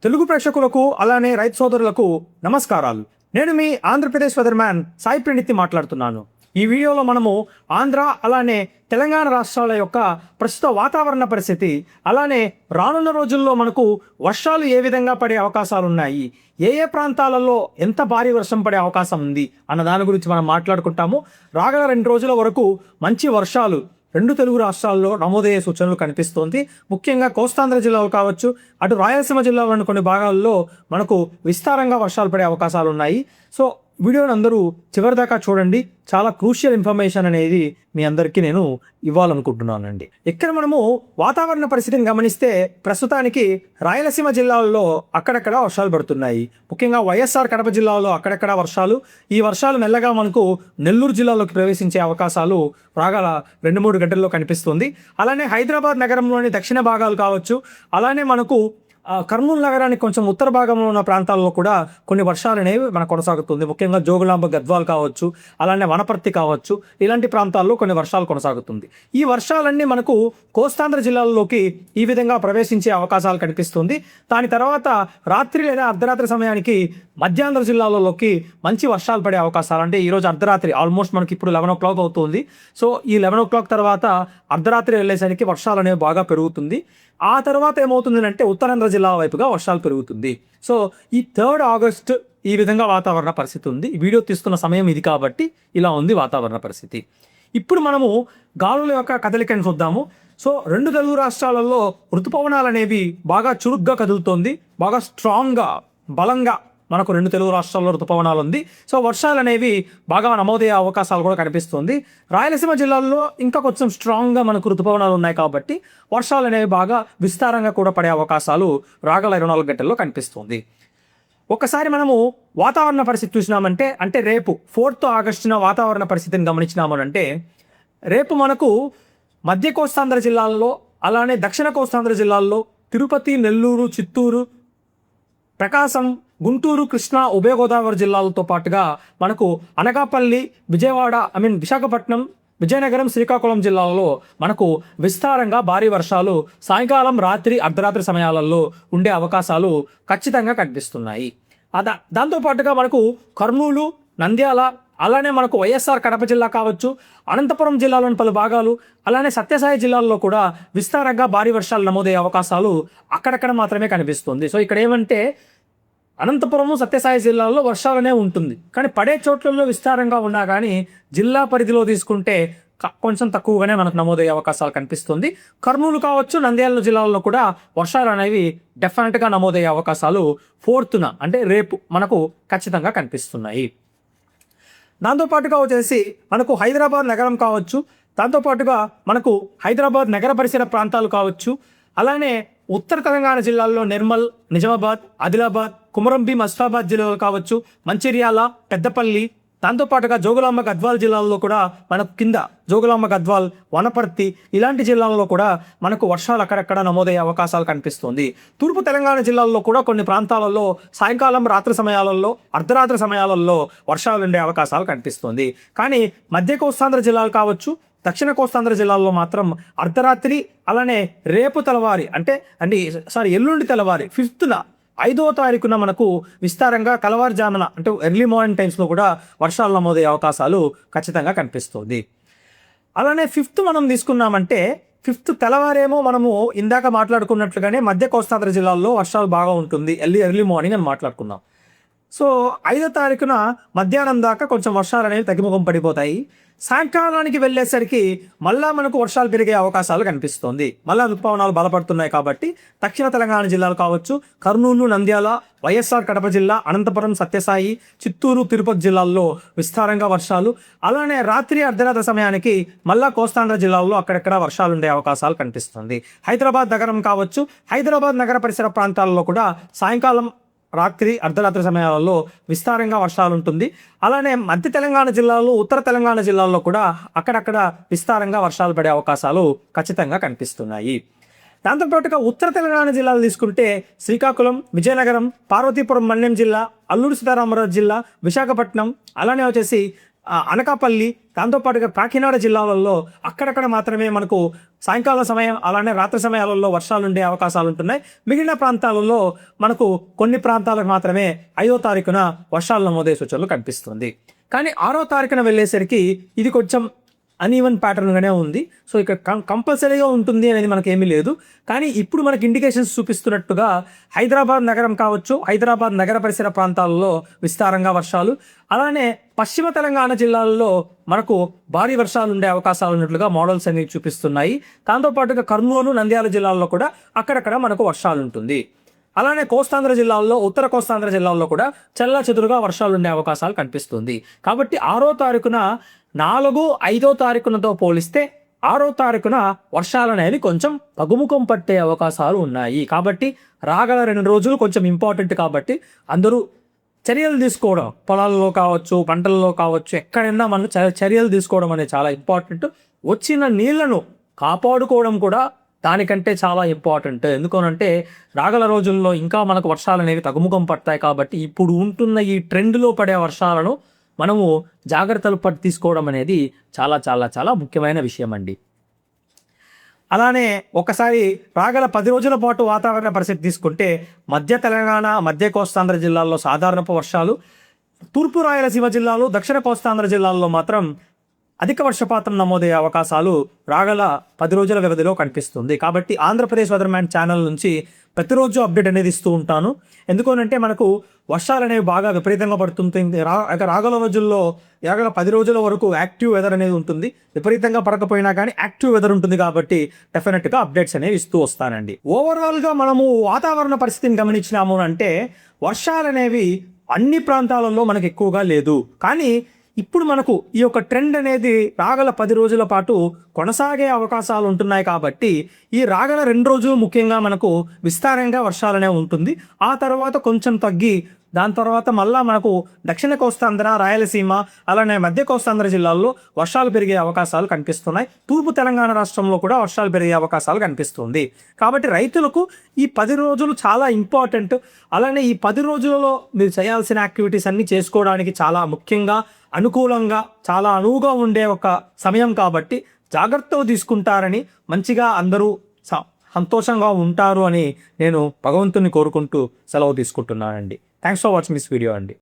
తెలుగు ప్రేక్షకులకు అలానే రైతు సోదరులకు నమస్కారాలు. నేను మీ ఆంధ్రప్రదేశ్ వెదర్ మ్యాన్ సాయి ప్రణితి మాట్లాడుతున్నాను. ఈ వీడియోలో మనము ఆంధ్ర అలానే తెలంగాణ రాష్ట్రాల యొక్క ప్రస్తుత వాతావరణ పరిస్థితి, అలానే రానున్న రోజుల్లో మనకు వర్షాలు ఏ విధంగా పడే అవకాశాలు ఉన్నాయి, ఏ ఏ ప్రాంతాలలో ఎంత భారీ వర్షం పడే అవకాశం ఉంది అన్న దాని గురించి మనం మాట్లాడుకుంటాము. రాగల 2 రోజుల వరకు మంచి వర్షాలు 2 తెలుగు రాష్ట్రాల్లో నమోదయ్యే సూచనలు కనిపిస్తోంది. ముఖ్యంగా కోస్తాంధ్ర జిల్లాలు కావచ్చు, అటు రాయలసీమ జిల్లాలోని కొన్ని భాగాల్లో మనకు విస్తారంగా వర్షాలు పడే అవకాశాలు ఉన్నాయి. సో వీడియోని అందరూ చివరిదాకా చూడండి. చాలా క్రూషియల్ ఇన్ఫర్మేషన్ అనేది మీ అందరికీ నేను ఇవ్వాలనుకుంటున్నానండి. ఇక్కడ మనము వాతావరణ పరిస్థితిని గమనిస్తే ప్రస్తుతానికి రాయలసీమ జిల్లాల్లో అక్కడక్కడ వర్షాలు పడుతున్నాయి. ముఖ్యంగా వైఎస్ఆర్ కడప జిల్లాలో అక్కడక్కడ వర్షాలు. ఈ వర్షాలు మెల్లగా మనకు నెల్లూరు జిల్లాలోకి ప్రవేశించే అవకాశాలు రాగల 2-3 గంటల్లో కనిపిస్తుంది. అలానే హైదరాబాద్ నగరంలోని దక్షిణ భాగాలు కావచ్చు, అలానే మనకు కర్నూలు నగరానికి కొంచెం ఉత్తర భాగంలో ఉన్న ప్రాంతాల్లో కూడా కొన్ని వర్షాలు అనేవి మనకు కొనసాగుతుంది. ముఖ్యంగా జోగులాంబ గద్వాల్ కావచ్చు, అలానే వనపర్తి కావచ్చు, ఇలాంటి ప్రాంతాల్లో కొన్ని వర్షాలు కొనసాగుతుంది. ఈ వర్షాలన్నీ మనకు కోస్తాంధ్ర జిల్లాల్లోకి ఈ విధంగా ప్రవేశించే అవకాశాలు కనిపిస్తుంది. దాని తర్వాత రాత్రి లేదా అర్ధరాత్రి సమయానికి మధ్యాంధ్ర జిల్లాలలోకి మంచి వర్షాలు పడే అవకాశాలు, అంటే ఈరోజు అర్ధరాత్రి ఆల్మోస్ట్ మనకి ఇప్పుడు 11 o'clock అవుతుంది. సో ఈ 11 o'clock తర్వాత అర్ధరాత్రి వెళ్ళేసరికి వర్షాలు అనేవి బాగా పెరుగుతుంది. ఆ తర్వాత ఏమవుతుంది అంటే ఉత్తరాంధ్ర జిల్లా వైపుగా వర్షాలు పెరుగుతుంది. సో ఈ 3rd August ఈ విధంగా వాతావరణ పరిస్థితి ఉంది. ఈ వీడియో తీసుకున్న సమయం ఇది కాబట్టి ఇలా ఉంది వాతావరణ పరిస్థితి. ఇప్పుడు మనము గాలుల యొక్క కదలికను చూద్దాము. సో 2 తెలుగు రాష్ట్రాలలో ఋతుపవనాలు అనేవి బాగా చురుగ్గా కదులుతోంది. బాగా స్ట్రాంగ్గా, బలంగా మనకు 2 తెలుగు రాష్ట్రాల్లో ఋతుపవనాలు ఉంది. సో వర్షాలు అనేవి బాగా నమోదయ్యే అవకాశాలు కూడా కనిపిస్తుంది. రాయలసీమ జిల్లాల్లో ఇంకా కొంచెం స్ట్రాంగ్గా మనకు ఋతుపవనాలు ఉన్నాయి కాబట్టి వర్షాలు అనేవి బాగా విస్తారంగా కూడా పడే అవకాశాలు రాగల 24 గంటల్లో కనిపిస్తుంది. ఒకసారి మనము వాతావరణ పరిస్థితి చూసినామంటే, అంటే రేపు 4th August వాతావరణ పరిస్థితిని గమనించినామనంటే, రేపు మనకు మధ్య కోస్తాంధ్ర జిల్లాల్లో, అలానే దక్షిణ కోస్తాంధ్ర జిల్లాల్లో తిరుపతి, నెల్లూరు, చిత్తూరు, ప్రకాశం, గుంటూరు, కృష్ణా, ఉభయ గోదావరి జిల్లాలతో పాటుగా మనకు అనకాపల్లి, విజయవాడ, విశాఖపట్నం, విజయనగరం, శ్రీకాకుళం జిల్లాల్లో మనకు విస్తారంగా భారీ వర్షాలు సాయంకాలం, రాత్రి, అర్ధరాత్రి సమయాలలో ఉండే అవకాశాలు ఖచ్చితంగా కనిపిస్తున్నాయి. దాంతోపాటుగా మనకు కర్నూలు, నంద్యాల, అలానే మనకు వైఎస్ఆర్ కడప జిల్లా కావచ్చు, అనంతపురం జిల్లాలోని పలు భాగాలు, అలానే సత్యసాయి జిల్లాల్లో కూడా విస్తారంగా భారీ వర్షాలు నమోదయ్యే అవకాశాలు అక్కడక్కడ మాత్రమే కనిపిస్తుంది. సో ఇక్కడ ఏమంటే అనంతపురము, సత్యసాయి జిల్లాల్లో వర్షాలనే ఉంటుంది, కానీ పడే చోట్లలో విస్తారంగా ఉన్నా కానీ జిల్లా పరిధిలో తీసుకుంటే కొంచెం తక్కువగానే మనకు నమోదయ్యే అవకాశాలు కనిపిస్తుంది. కర్నూలు కావచ్చు, నంద్యాల జిల్లాల్లో కూడా వర్షాలు అనేవి డెఫినెట్గా నమోదయ్యే అవకాశాలు 4th అంటే రేపు మనకు ఖచ్చితంగా కనిపిస్తున్నాయి. దాంతోపాటుగా వచ్చేసి మనకు హైదరాబాద్ నగరం కావచ్చు, దాంతోపాటుగా మనకు హైదరాబాద్ నగర పరిసర ప్రాంతాలు కావచ్చు, అలానే ఉత్తర తెలంగాణ జిల్లాల్లో నిర్మల్, నిజామాబాద్, ఆదిలాబాద్, కుమరంభీం, ఆసిఫాబాద్ జిల్లాలు కావచ్చు, మంచిర్యాల, పెద్దపల్లి, దాంతోపాటుగా జోగులాంబ గద్వాల్ జిల్లాల్లో కూడా మనకు కింద జోగులాంబ గద్వాల్, వనపర్తి, ఇలాంటి జిల్లాల్లో కూడా మనకు వర్షాలు అక్కడక్కడ నమోదయ్యే అవకాశాలు కనిపిస్తుంది. తూర్పు తెలంగాణ జిల్లాల్లో కూడా కొన్ని ప్రాంతాలలో సాయంకాలం, రాత్రి సమయాలలో, అర్ధరాత్రి సమయాలలో వర్షాలు ఉండే అవకాశాలు కనిపిస్తుంది. కానీ మధ్య కోస్తాంధ్ర జిల్లాలు కావచ్చు, దక్షిణ కోస్తాంధ్ర జిల్లాల్లో మాత్రం అర్ధరాత్రి, అలానే రేపు తెల్లవారి ఎల్లుండి తెల్లవారి 5th 5వ తారీఖున మనకు విస్తారంగా కలవారుజామున, అంటే ఎర్లీ మార్నింగ్ టైమ్స్లో కూడా వర్షాలు నమోదయ్యే అవకాశాలు ఖచ్చితంగా కనిపిస్తుంది. అలానే 5th మనం తీసుకున్నామంటే 5th తెల్లవారేమో మనము ఇందాక మాట్లాడుకున్నట్లుగానే మధ్య కోస్తాంధ్ర జిల్లాల్లో వర్షాలు బాగా ఉంటుంది, ఎర్లీ మార్నింగ్ అని మాట్లాడుకున్నాం. సో 5వ తారీఖున మధ్యాహ్నం దాకా కొంచెం వర్షాలు అనేవి తగ్గుముఖం పడిపోతాయి. సాయంకాలానికి వెళ్ళేసరికి మళ్ళా మనకు వర్షాలు పెరిగే అవకాశాలు కనిపిస్తుంది. మళ్ళా ఋతుపవనాలు బలపడుతున్నాయి కాబట్టి దక్షిణ తెలంగాణ జిల్లాలు కావచ్చు, కర్నూలు, నంద్యాల, వైఎస్ఆర్ కడప జిల్లా, అనంతపురం, సత్యసాయి, చిత్తూరు, తిరుపతి జిల్లాల్లో విస్తారంగా వర్షాలు, అలానే రాత్రి, అర్ధరాత్రి సమయానికి మళ్ళా కోస్తాంధ్ర జిల్లాల్లో అక్కడక్కడ వర్షాలు ఉండే అవకాశాలు కనిపిస్తుంది. హైదరాబాద్ నగరం కావచ్చు, హైదరాబాద్ నగర పరిసర ప్రాంతాల్లో కూడా సాయంకాలం, రాత్రి, అర్ధరాత్రి సమయాలలో విస్తారంగా వర్షాలు ఉంటుంది. అలానే మధ్య తెలంగాణ జిల్లాలో, ఉత్తర తెలంగాణ జిల్లాల్లో కూడా అక్కడక్కడ విస్తారంగా వర్షాలు పడే అవకాశాలు ఖచ్చితంగా కనిపిస్తున్నాయి. దాంతోపాటుగా ఉత్తర తెలంగాణ జిల్లాలు తీసుకుంటే శ్రీకాకుళం, విజయనగరం, పార్వతీపురం, మన్యం జిల్లా, అల్లూరు సీతారామరాజు జిల్లా, విశాఖపట్నం, అలానే వచ్చేసి అనకాపల్లి, దాంతోపాటుగా కాకినాడ జిల్లాలలో అక్కడక్కడ మాత్రమే మనకు సాయంకాల సమయం అలానే రాత్రి సమయాలలో వర్షాలు ఉండే అవకాశాలు ఉంటున్నాయి. మిగిలిన ప్రాంతాలలో మనకు కొన్ని ప్రాంతాలకు మాత్రమే 5వ తారీఖున వర్షాలు నమోదయ్యే సూచనలు కనిపిస్తుంది. కానీ 6వ తారీఖున వెళ్ళేసరికి ఇది కొంచెం అన్ఈవెన్ ప్యాటర్న్గానే ఉంది. సో ఇక్కడ కంపల్సరీగా ఉంటుంది అనేది మనకేమీ లేదు. కానీ ఇప్పుడు మనకి ఇండికేషన్స్ చూపిస్తున్నట్టుగా హైదరాబాద్ నగరం కావచ్చు, హైదరాబాద్ నగర పరిసర ప్రాంతాలలో విస్తారంగా వర్షాలు, అలానే పశ్చిమ తెలంగాణ జిల్లాల్లో మనకు భారీ వర్షాలు ఉండే అవకాశాలు ఉన్నట్లుగా మోడల్స్ అనేవి చూపిస్తున్నాయి. దాంతోపాటుగా కర్నూలు, నంద్యాల జిల్లాల్లో కూడా అక్కడక్కడ మనకు వర్షాలు ఉంటుంది. అలానే కోస్తాంధ్ర జిల్లాల్లో, ఉత్తర కోస్తాంధ్ర జిల్లాల్లో కూడా చెల్లాచెదురుగా వర్షాలు ఉండే అవకాశాలు కనిపిస్తుంది. కాబట్టి 6వ తారీఖున 4, 5వ తారీఖునతో పోలిస్తే 6వ తారీఖున వర్షాలు అనేవి కొంచెం తగ్గుముఖం పట్టే అవకాశాలు ఉన్నాయి. కాబట్టి రాగల 2 రోజులు కొంచెం ఇంపార్టెంట్. కాబట్టి అందరూ చర్యలు తీసుకోవడం, పొలాల్లో కావచ్చు, పంటల్లో కావచ్చు, ఎక్కడైనా మనం చర్యలు తీసుకోవడం అనేది చాలా ఇంపార్టెంట్. వచ్చిన నీళ్లను కాపాడుకోవడం కూడా దానికంటే చాలా ఇంపార్టెంట్. ఎందుకనంటే రాగల రోజుల్లో ఇంకా మనకు వర్షాలు అనేవి తగ్గుముఖం పడతాయి. కాబట్టి ఇప్పుడు ఉంటున్న ఈ ట్రెండ్లో పడే వర్షాలను మనము జాగ్రత్తలు తీసుకోవడం అనేది చాలా చాలా చాలా ముఖ్యమైన విషయం అండి. అలానే ఒకసారి రాగల 10 రోజుల పాటు వాతావరణ పరిస్థితి తీసుకుంటే మధ్య తెలంగాణ, మధ్య కోస్తాంధ్ర జిల్లాల్లో సాధారణపు వర్షాలు, తూర్పు రాయలసీమ జిల్లాలు, దక్షిణ కోస్తాంధ్ర జిల్లాల్లో మాత్రం అధిక వర్షపాతం నమోదయ్యే అవకాశాలు రాగల 10 రోజుల వ్యవధిలో కనిపిస్తుంది. కాబట్టి ఆంధ్రప్రదేశ్ వెదర్ మ్యాన్ ఛానల్ నుంచి ప్రతిరోజు అప్డేట్ అనేది ఇస్తూ ఉంటాను. ఎందుకనంటే మనకు వర్షాలు అనేవి బాగా విపరీతంగా పడుతుంది. రాగల రోజుల్లో రాగల 10 రోజుల వరకు యాక్టివ్ వెదర్ అనేది ఉంటుంది. విపరీతంగా పడకపోయినా కానీ యాక్టివ్ వెదర్ ఉంటుంది. కాబట్టి డెఫినెట్గా అప్డేట్స్ అనేవి ఇస్తూ వస్తానండి. ఓవరాల్గా మనము వాతావరణ పరిస్థితిని గమనించినాము అంటే వర్షాలు అనేవి అన్ని ప్రాంతాలలో మనకు ఎక్కువగా లేదు. కానీ ఇప్పుడు మనకు ఈ యొక్క ట్రెండ్ అనేది రాగల 10 రోజుల పాటు కొనసాగే అవకాశాలు ఉంటున్నాయి. కాబట్టి ఈ రాగల 2 రోజులు ముఖ్యంగా మనకు విస్తారంగా వర్షాలనే ఉంటుంది. ఆ తర్వాత కొంచెం తగ్గి దాని తర్వాత మళ్ళా మనకు దక్షిణ కోస్తాంధ్ర, రాయలసీమ, అలానే మధ్య కోస్తాంధ్ర జిల్లాల్లో వర్షాలు పెరిగే అవకాశాలు కనిపిస్తున్నాయి. తూర్పు తెలంగాణ రాష్ట్రంలో కూడా వర్షాలు పెరిగే అవకాశాలు కనిపిస్తుంది. కాబట్టి రైతులకు ఈ 10 రోజులు చాలా ఇంపార్టెంట్. అలానే ఈ 10 రోజులలో మీరు చేయాల్సిన యాక్టివిటీస్ అన్నీ చేసుకోవడానికి చాలా ముఖ్యంగా, అనుకూలంగా, చాలా అనువుగా ఉండే ఒక సమయం. కాబట్టి జాగ్రత్తలు తీసుకుంటారని, మంచిగా అందరూ సంతోషంగా ఉంటారు అని నేను భగవంతుని కోరుకుంటూ సెలవు తీసుకుంటున్నానండి. Thanks for watching this video అండి.